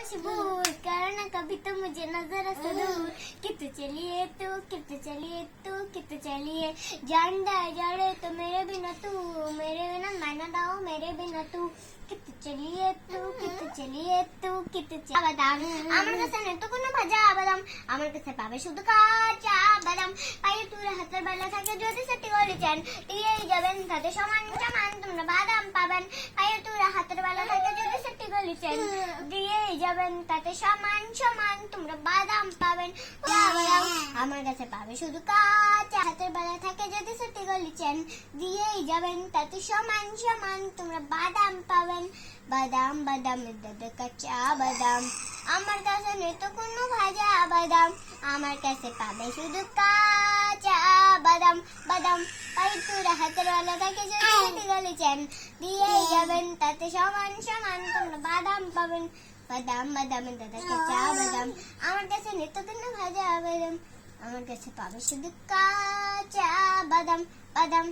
मजबूर, करना कभी तो मुझे नजर से दूर। कित चलिए कित चलिए, जान जाड़े तो मेरे बिना तू, मेरे बिना मैना दाओ मेरे बिना तू। कित चलिए বাদাম, আমার কাছে নেই তো কোনো ভাজা বাদাম, আমার কাছে পাবে শুধু কাঁচা বাদাম। পায়ে তুলে হাতের বেলা থাকে যদি সেটি বলেছেন, দিয়েই যাবেন তাতে সমান সমান তোমরা বাদাম পাবেন। পায়ে তুলে হাতের বেলা থাকে যদি সেটি বলেছেন, দিয়েই যাবেন তাতে সমান সমান তোমরা বাদাম পাবেন। বাদাম, আমার কাছে পাবে শুধু কাঁচা, হাতের বেলা থাকে যদি সেটি বলেছেন, দিয়েই যাবেন তাতে সমান সমান তোমরা বাদাম পাবেন। বাদাম বাদাম দাদা কাঁচা বাদাম, আমার কাছে নেই তো কোনো ভাজা বাদাম, আমার কাছে পাবে শুধু কাঁচা বাদাম। বাদাম, পায়ে তুলে হাতের বেলা থাকে যদি সেটি বলেছেন, দিয়েই যাবেন তাতে সমান সমান তোমরা বাদাম পাবেন। বাদাম বাদাম দাদা কাঁচা বাদাম, আমার কাছে নেই তো কোনো ভাজা বাদাম, আমার কাছে পাবে শুধু কাঁচা বাদাম। বাদাম।